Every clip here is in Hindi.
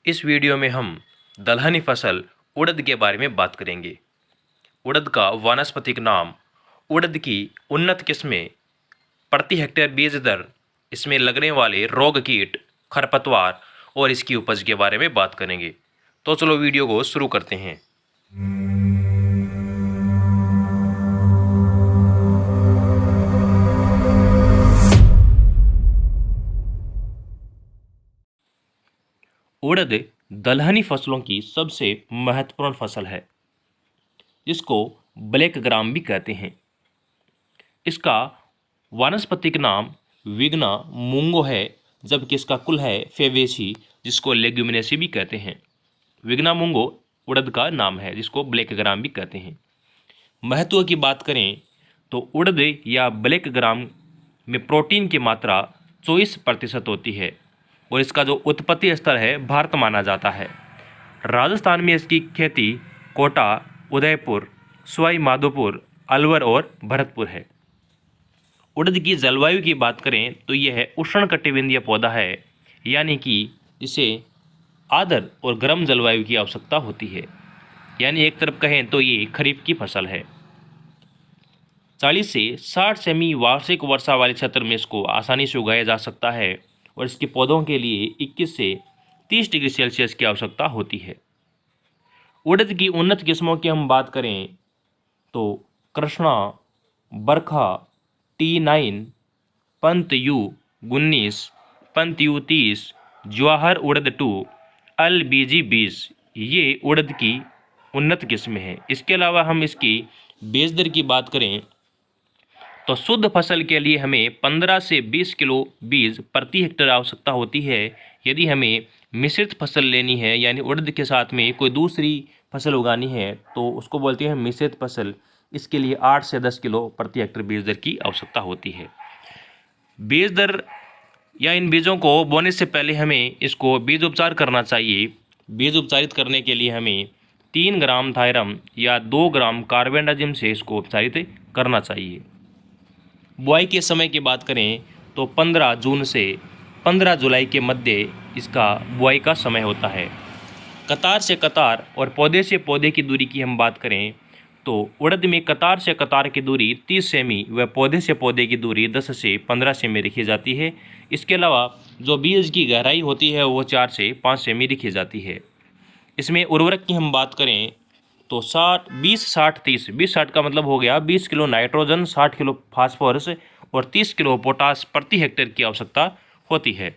इस वीडियो में हम दलहनी फसल उड़द के बारे में बात करेंगे। उड़द का वानस्पतिक नाम, उड़द की उन्नत किस्में, प्रति हेक्टेयर बीज दर, इसमें लगने वाले रोग कीट, खरपतवार और इसकी उपज के बारे में बात करेंगे। तो चलो वीडियो को शुरू करते हैं। उड़द दलहनी फसलों की सबसे महत्वपूर्ण फसल है, जिसको ब्लैक ग्राम भी कहते हैं। इसका वानस्पतिक नाम विग्ना मूंगो है, जबकि इसका कुल है फेवेसी, जिसको लेग्यूमिनेसी भी कहते हैं। विग्ना मूंगो उड़द का नाम है, जिसको ब्लैक ग्राम भी कहते हैं। महत्व की बात करें तो उड़द या ब्लैक ग्राम में प्रोटीन की मात्रा 24% होती है और इसका जो उत्पत्ति स्थल है भारत माना जाता है। राजस्थान में इसकी खेती कोटा, उदयपुर, सवाई माधोपुर, अलवर और भरतपुर है। उड़द की जलवायु की बात करें तो यह उष्णकटिबंधीय पौधा है, यानी कि इसे आर्द्र और गर्म जलवायु की आवश्यकता होती है। यानी एक तरफ कहें तो ये खरीफ की फसल है। 40 से 60 सेमी वार्षिक वर्षा वाले क्षेत्र में इसको आसानी से उगाया जा सकता है और इसके पौधों के लिए 21 से 30 डिग्री सेल्सियस की आवश्यकता होती है। उड़द की उन्नत किस्मों की हम बात करें तो कृष्णा, बरखा, T9, Pant you 19, Pant you 30, Jawahar urad 2, LBG 20, ये उड़द की उन्नत किस्में हैं। इसके अलावा हम इसकी बीज दर की बात करें तो शुद्ध फसल के लिए हमें 15 से 20 किलो बीज प्रति हेक्टेयर आवश्यकता होती है। यदि हमें मिश्रित फसल लेनी है, यानी उड़द के साथ में कोई दूसरी फसल उगानी है, तो उसको बोलते हैं मिश्रित फसल। इसके लिए 8 से 10 किलो प्रति हेक्टेयर बीज दर की आवश्यकता होती है। बीज दर या इन बीजों को बोने से पहले हमें इसको बीज उपचार करना चाहिए। बीज उपचारित करने के लिए हमें 3 ग्राम थायरम या 2 ग्राम कार्बेंडाजिम से इसको उपचारित करना चाहिए। बुआई के समय की बात करें तो 15 जून से 15 जुलाई के मध्य इसका बुआई का समय होता है। कतार से कतार और पौधे से पौधे की दूरी की हम बात करें तो उड़द में कतार से कतार की दूरी 30 सेमी व पौधे से पौधे की दूरी 10 से 15 सेमी रखी जाती है। इसके अलावा जो बीज की गहराई होती है वो 4 से 5 सेमी रखी जाती है। इसमें उर्वरक की हम बात करें तो 20-60-30 का मतलब हो गया 20 किलो नाइट्रोजन, 60 किलो फास्फोरस और 30 किलो पोटास प्रति हेक्टेयर की आवश्यकता होती है।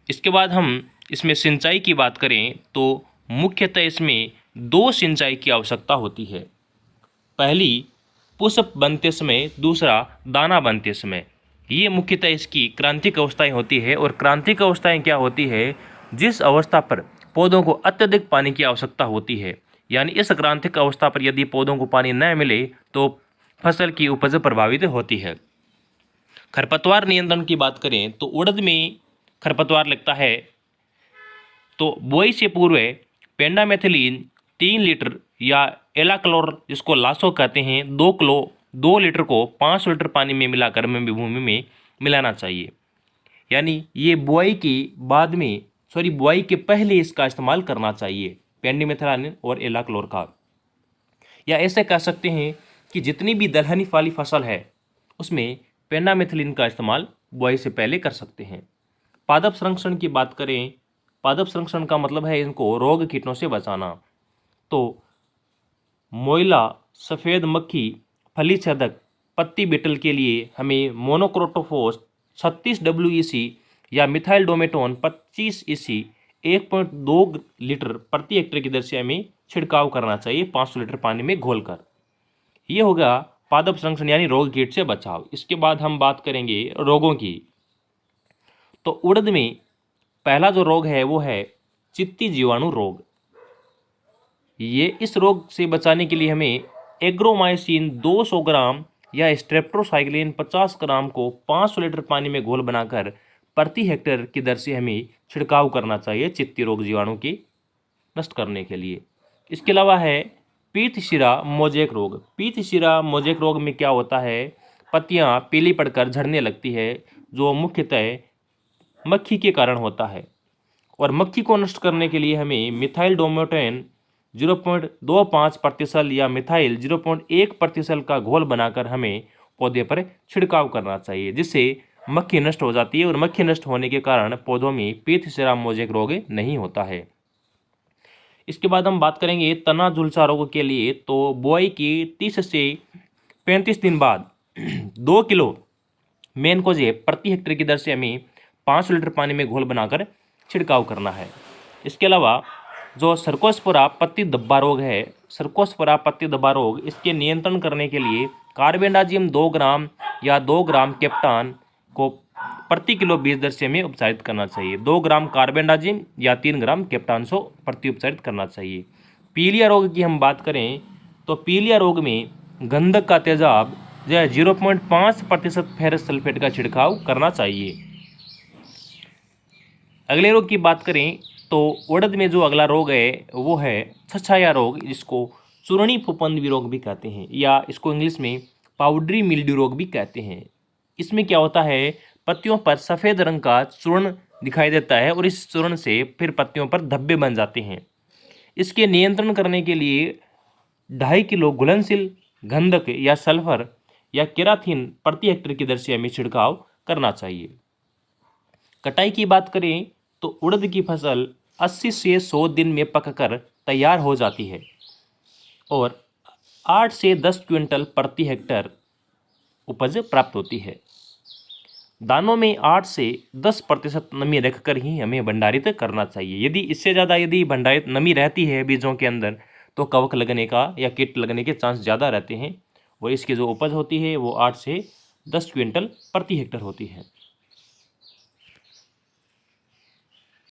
इसके बाद हम इसमें सिंचाई की बात करें तो मुख्यतः इसमें 2 सिंचाई की आवश्यकता होती है। पहली पुष्प बनते समय, दूसरा दाना बनते समय। ये मुख्यतः इसकी क्रांतिक अवस्थाएं होती है। और क्रांतिक अवस्थाएं क्या होती है? जिस अवस्था पर पौधों को अत्यधिक पानी की आवश्यकता होती है, यानी इस क्रांतिक अवस्था पर यदि पौधों को पानी न मिले तो फसल की उपज प्रभावित होती है। खरपतवार नियंत्रण की बात करें तो उड़द में खरपतवार लगता है तो बुआई से पूर्व पेंडामेथिलीन 3 लीटर या एलाक्लोर, जिसको लासो कहते हैं, 2 लीटर को 5 लीटर पानी में मिलाकर भूमि में मिलाना चाहिए। यानी ये बुआई के पहले इसका इस्तेमाल करना चाहिए, पेंडामेथिलीन और एलाक्लोर का। या ऐसे कह सकते हैं कि जितनी भी दलहनी वाली फसल है उसमें पेंडामेथिलीन का इस्तेमाल बुआई से पहले कर सकते हैं। पादप संरक्षण की बात करें, पादप संरक्षण का मतलब है इनको रोग कीटों से बचाना। तो मोइला, सफ़ेद मक्खी, फली छेदक, पत्ती बिटल के लिए हमें मोनोक्रोटोफॉस 36 WEC या मिथाइल डोमेटोन 25 EC 1.2 लीटर प्रति हेक्टेयर की दर से हमें छिड़काव करना चाहिए 500 लीटर पानी में घोलकर। ये होगा पादप संरक्षण यानी रोग कीट से बचाव। इसके बाद हम बात करेंगे रोगों की। तो उड़द में पहला जो रोग है वो है चित्ती जीवाणु रोग। इस रोग से बचाने के लिए हमें एग्रोमाइसिन 200 ग्राम या स्ट्रेप्टोसाइक्लिन 50 ग्राम को 500 लीटर पानी में घोल बनाकर प्रति हेक्टेयर की दर से हमें छिड़काव करना चाहिए चित्ती रोग जीवाणु की नष्ट करने के लिए। इसके अलावा है पीतशिरा मोजेक रोग। पीतशिरा मोजेक रोग में क्या होता है? पत्तियां पीली पड़कर झड़ने लगती है, जो मुख्यतः मक्खी के कारण होता है। और मक्खी को नष्ट करने के लिए हमें मिथाइल डोमोटेन 0.25% या मिथाइल 0.1% का घोल बनाकर हमें पौधे पर छिड़काव करना चाहिए, जिससे मक्खी नष्ट हो जाती है और मक्खी नष्ट होने के कारण पौधों में पीत सिरा मोजेक रोग नहीं होता है। इसके बाद हम बात करेंगे तना झुलसा रोग के लिए। तो बुआई की 30 से 35 दिन बाद 2 किलो मैनकोजेब प्रति हेक्टेयर की दर से हमें 5 लीटर पानी में घोल बनाकर छिड़काव करना है। इसके अलावा जो सर्कोस्पोरा पत्ती धब्बा रोग है, सर्कोस्पोरा पत्ती धब्बा रोग, इसके नियंत्रण करने के लिए कार्बेंडाजिम 2 ग्राम या 2 ग्राम कैप्टान को प्रति किलो बीज दर से हमें उपचारित करना चाहिए। 2 ग्राम कार्बेंडाजिम या 3 ग्राम कैप्टान को प्रति उपचारित करना चाहिए। पीलिया रोग की हम बात करें तो पीलिया रोग में गंधक का तेजाब या 0.5% फेरस सल्फेट का छिड़काव करना चाहिए। अगले रोग की बात करें तो उड़द में जो अगला रोग है वो है छछाया रोग, जिसको चूर्णी फफूंदी रोग भी कहते हैं या इसको इंग्लिश में पाउडरी मिल्ड्यू रोग भी कहते हैं। इसमें क्या होता है, पत्तियों पर सफ़ेद रंग का चूर्ण दिखाई देता है और इस चूर्ण से फिर पत्तियों पर धब्बे बन जाते हैं। इसके नियंत्रण करने के लिए 2.5 किलो घुलनशील गंधक या सल्फर या केराथिन प्रति हेक्टेयर की दर से हमें छिड़काव करना चाहिए। कटाई की बात करें तो उड़द की फसल 80 से 100 दिन में पककर तैयार हो जाती है और 8 से 10 क्विंटल प्रति हेक्टेयर उपज प्राप्त होती है। दानों में 8 से 10% नमी रखकर ही हमें भंडारित करना चाहिए। यदि इससे ज़्यादा भंडारित नमी रहती है बीजों के अंदर तो कवक लगने का या कीट लगने के चांस ज़्यादा रहते हैं और इसकी जो उपज होती है वो 8 से 10 क्विंटल प्रति हेक्टेयर होती है।